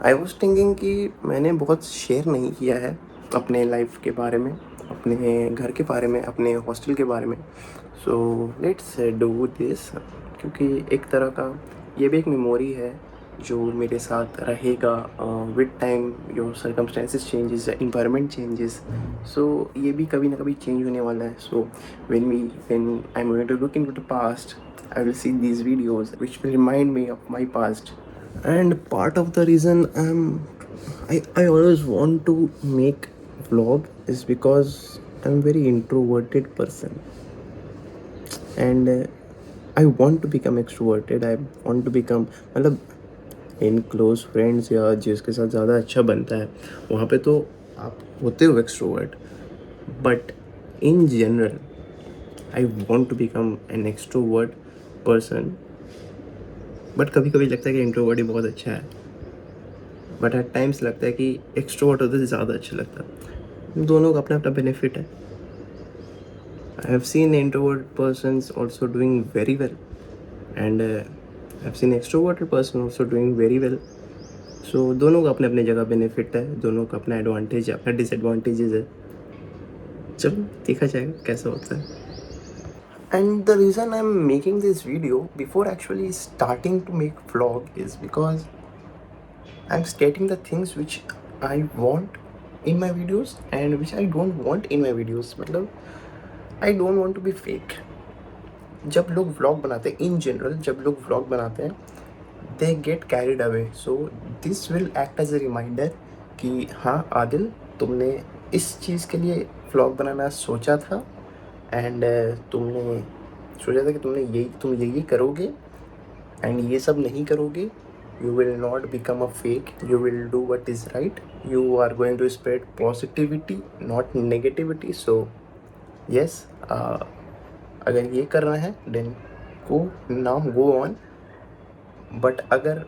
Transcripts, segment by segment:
I was thinking कि मैंने बहुत शेयर नहीं किया है अपने लाइफ के बारे में, अपने घर के बारे में, अपने हॉस्टल के बारे में। सो लेट्स डू दिस, क्योंकि एक तरह का ये भी एक मेमोरी है जो मेरे साथ रहेगा with time. Your circumstances changes, environment changes, so ये भी कभी ना कभी चेंज होने वाला है। So when I am going to look into the past, I will see these videos which will remind me of my past. And part of the reason I always want to make vlog is because I'm very introverted person, and I want to become extroverted. I want to become, मतलब in close friends या जिसके साथ ज़्यादा अच्छा बनता है वहाँ पे तो आप होते हो extrovert, but in general I want to become an extrovert person. But कभी कभी लगता है कि इंट्रोवर्ट ही बहुत अच्छा है, बट एट टाइम्स लगता है कि एक्सट्रोवर्ट होते ज़्यादा अच्छा लगता है। दोनों का अपना अपना बेनिफिट है। I have seen introvert persons also doing very well, and I have seen extroverted person also doing very well. So दोनों का अपने अपने जगह बेनिफिट है, दोनों का अपना एडवांटेज है, अपना डिसएडवांटेजेस है। चलो देखा जाएगा कैसा होता है। And the reason I'm making this video before actually starting to make vlog is because I'm stating the things which I want in my videos and which I don't want in my videos. मतलब I don't want to be fake. जब लोग vlog बनाते हैं, in general जब लोग vlog बनाते हैं, they get carried away. So this will act as a reminder कि हाँ आदिल, तुमने इस चीज़ के लिए vlog बनाना सोचा था, एंड तुमने सोचा था कि तुम यही करोगे एंड ये सब नहीं करोगे। You will not become a fake. You will do what is right. You are going to spread positivity, not negativity. So yes, अगर ये करना है then go on. But अगर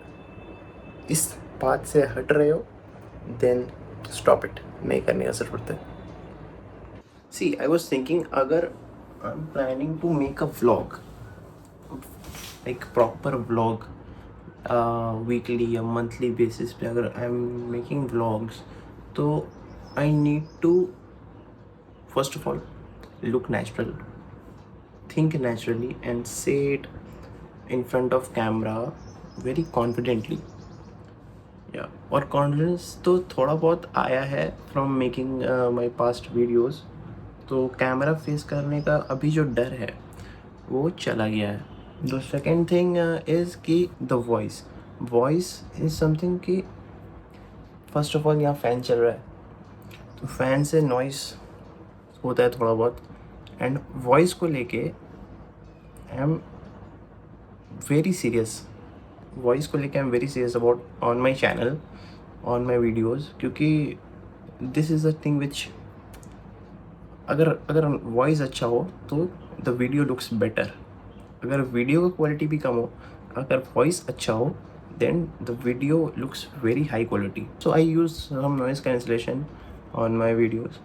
इस बात से हट रहे हो then stop it. नहीं करने का जरूरत है। See, I was thinking अगर I'm planning to make a vlog, like proper vlog, weekly या मंथली बेसिस पे अगर आई एम मेकिंग व्लॉग्स, तो I need to first of all look natural, think naturally and say it in front of camera very confidently. या और confidence तो थोड़ा बहुत आया है from making my past videos. तो कैमरा फेस करने का अभी जो डर है वो चला गया है। द सेकेंड थिंग इज़ कि द वॉइस इज़ समथिंग कि फर्स्ट ऑफ ऑल यहाँ फ़ैन चल रहा है, तो फ़ैन से नॉइस होता है थोड़ा बहुत। एंड वॉइस को लेके I am very serious, about on my channel, on my videos, क्योंकि this is a thing which अगर वॉइस अच्छा हो तो द वीडियो लुक्स बेटर। अगर वीडियो का क्वालिटी भी कम हो, अगर वॉइस अच्छा हो then the video looks very high quality. So I use some noise cancellation on my videos.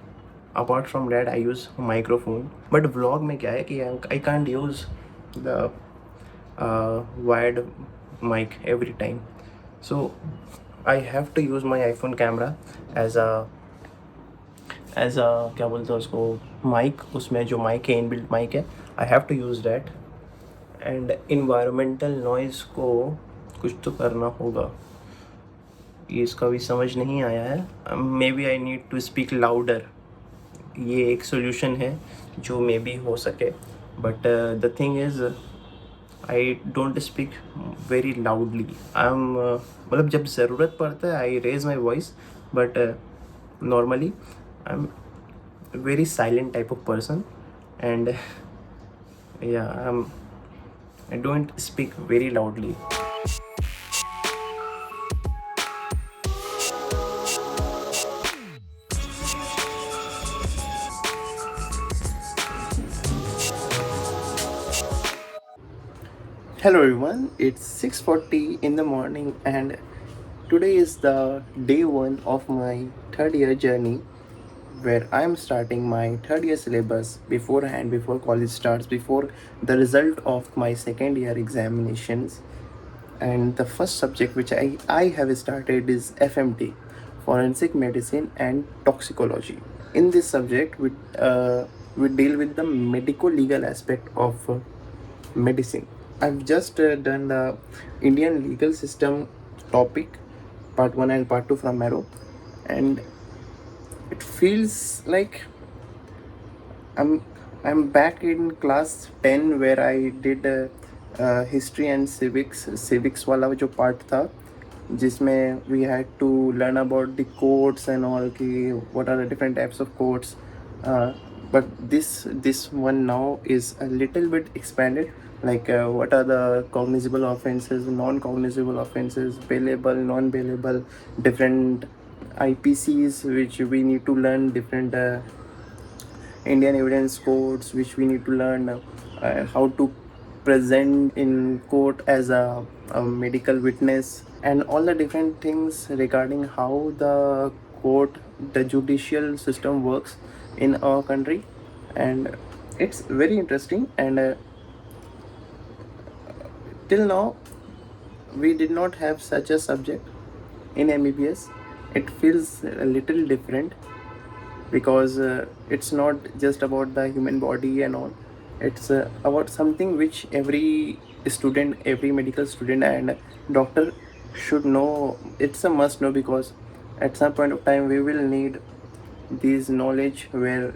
Apart from that I use microphone. But vlog में क्या है कि I can't use the wired mic every time. So I have to use my iPhone camera as a क्या बोलते हैं उसको, mic. उसमें जो माइक है, इनबिल्ट माइक है, I have to use that. And environmental noise को कुछ तो करना होगा, ये इसका भी समझ नहीं आया है। Maybe I need to speak louder, ये एक सोल्यूशन है जो मे बी हो सके। But the thing is I don't speak very loudly. I am मतलब जब ज़रूरत पड़ता है I raise my voice, but normally I am very silent type of person, and yeah, I don't speak very loudly. Hello everyone, it's 6:40 in the morning and today is the day 1 of my third year journey, where I am starting my third year syllabus beforehand, before college starts, before the result of my second year examinations. And the first subject which I have started is FMT, Forensic Medicine and Toxicology. In this subject, we deal with the medico legal aspect of medicine. I've just done the Indian legal system topic, part 1 and part 2 from Marrow, and it feels like I'm I'm back in class 10 where I did history and civics वाला जो part था जिसमें we had to learn about the courts and all कि what are the different types of courts, but this one now is a little bit expanded, like what are the cognizable offenses, non-cognizable offenses, bailable, non-bailable, different IPCs which we need to learn, different Indian evidence codes which we need to learn, how to present in court as a medical witness, and all the different things regarding how the court, the judicial system works in our country. And it's very interesting, and till now we did not have such a subject in MBBS. It feels a little different because it's not just about the human body and all. It's about something which every student, every medical student and doctor should know. It's a must know because at some point of time we will need this knowledge where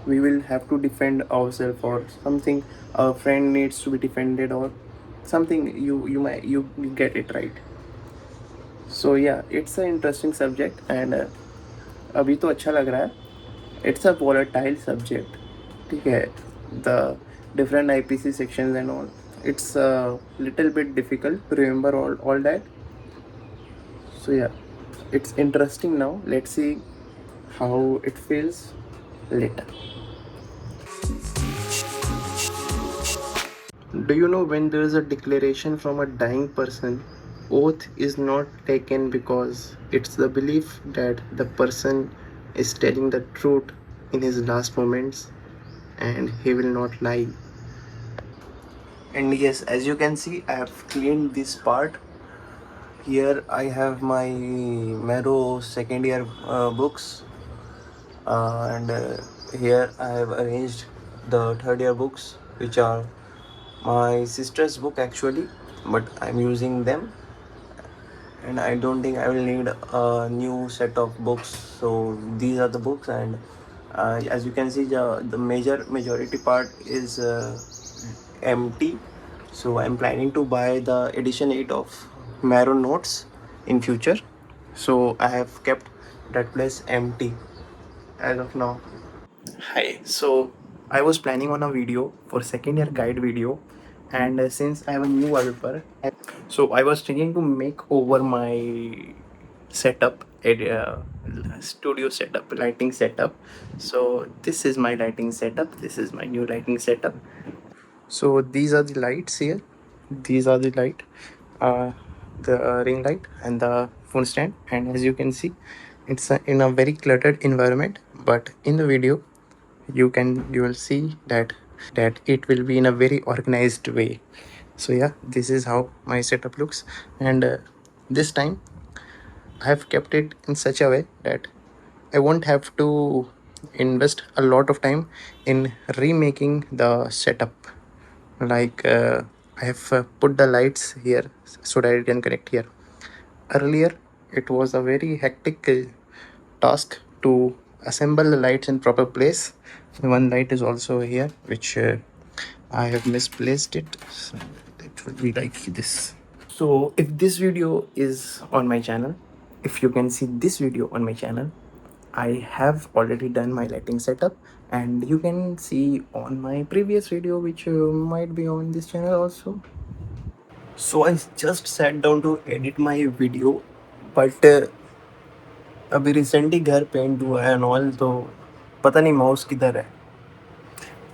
we will have to defend ourselves or something, our friend needs to be defended or something. You get it right. So yeah, it's an interesting subject, and अभी तो अच्छा लग रहा है. It's a volatile subject, ठीक है. The different IPC sections and all, it's a little bit difficult to remember all that. So yeah, it's interesting now. Let's see how it feels later. Do you know when there is a declaration from a dying person, oath is not taken because it's the belief that the person is telling the truth in his last moments and he will not lie. And yes, as you can see, I have cleaned this part. Here I have my Marrow second year books, and here I have arranged the third year books, which are my sister's book actually, but I'm using them, and I don't think I will need a new set of books. So these are the books, and as you can see, the majority part is empty. So I'm planning to buy the edition 8 of Marrow Notes in future. So I have kept that place empty as of now. Hi. So I was planning on a video for second year guide video, and since I have a new wallpaper, so I was thinking to make over my setup, studio setup, lighting setup. So this is my lighting setup. This is my new lighting setup. So these are the lights here. These are the light, uh, the ring light and the phone stand. And as you can see, it's in a very cluttered environment. But in the video, you will see that it will be in a very organized way. So yeah, this is how my setup looks, and this time I have kept it in such a way that I won't have to invest a lot of time in remaking the setup. Like I have put the lights here so that it can connect here. Earlier, it was a very hectic task to assemble the lights in proper place. One light is also here, which I have misplaced it. So it would be like this. So if this video is on my channel, if you can see this video on my channel, I have already done my lighting setup, and you can see on my previous video which might be on this channel also. So I just sat down to edit my video, but अभी recently घर paint हुआ है and all, तो पता नहीं mouse किधर है,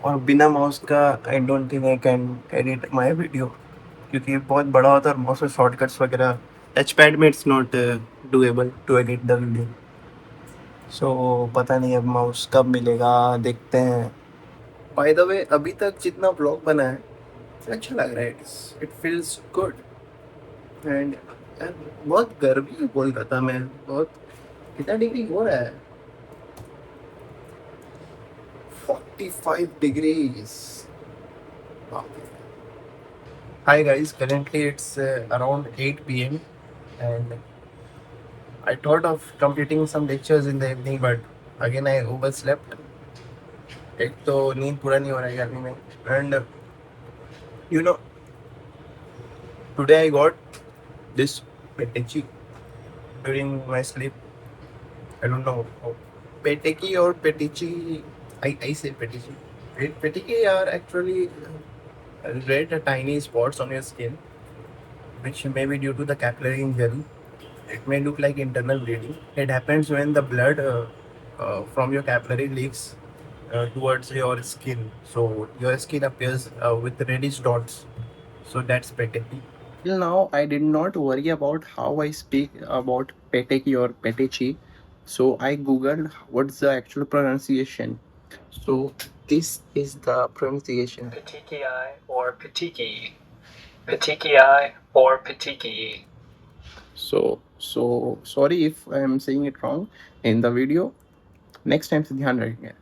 और बिना माउस का I don't think I can edit my video, क्योंकि बहुत बड़ा होता है और माउस में शॉर्टकट्स वगैरह, टच पैड में it's not doable to edit the video. So पता नहीं अब माउस कब मिलेगा, देखते हैं. बाय द वे, अभी तक जितना ब्लॉग बना है अच्छा लग रहा है. It feels good. एंड यार बहुत गर्मी है कोलकाता में, बहुत कितना डिग्री हो रहा है? 45 degrees. Wow. Hi guys, currently it's around 8 p.m. and I thought of completing some lectures in the evening, but again I overslept. एक तो नींद पूरा नहीं हो रहा है गर्मी में, and you know today I got this petechi during my sleep. I don't know peteki or petichi. I say petichi. Peteki are actually red tiny spots on your skin, which may be due to the capillary injury. It may look like internal bleeding. It happens when the blood from your capillary leaks towards your skin. So your skin appears with reddish dots. So that's peteki. Till now, I did not worry about how I speak about peteki or petechi. So I googled what's the actual pronunciation. So this is the pronunciation. Petechiae or petiki. Petechiae or petiki. So sorry if I am saying it wrong in the video. Next time से ध्यान रखेंगे.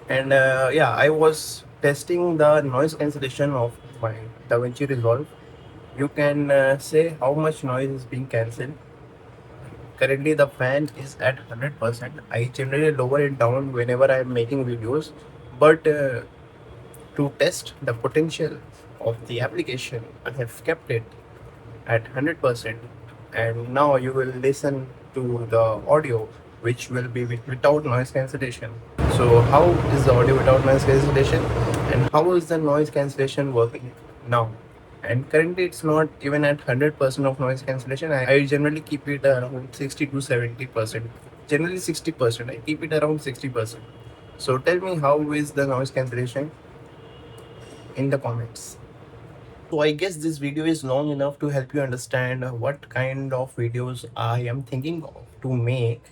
And yeah, I was testing the noise cancellation of my DaVinci Resolve. You can say how much noise is being cancelled. Currently, the fan is at 100%. I generally lower it down whenever I am making videos, but to test the potential of the application, I have kept it at 100%. And now you will listen to the audio, which will be without noise cancellation. So, how is the audio without noise cancellation, and how is the noise cancellation working now? And currently, it's not even at 100% of noise cancellation. I generally keep it around 60 to 70%. Generally, 60%. I keep it around 60%. So, tell me, how is the noise cancellation in the comments? So I guess this video is long enough to help you understand what kind of videos I am thinking of to make.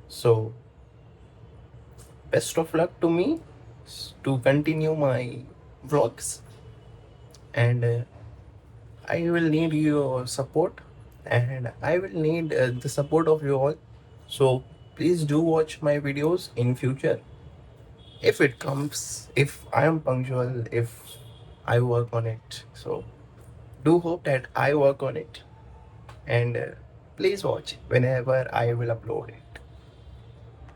So best of luck to me to continue my vlogs, and I will need your support, and I will need the support of you all. So please do watch my videos in future if it comes, if I am punctual, if I work on it. So do hope that I work on it, and please watch whenever I will upload it.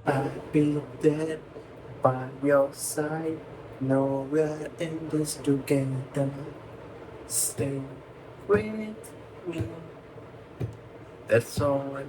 I'll be there by your side. No, we're in this together. Stay with me. That's all I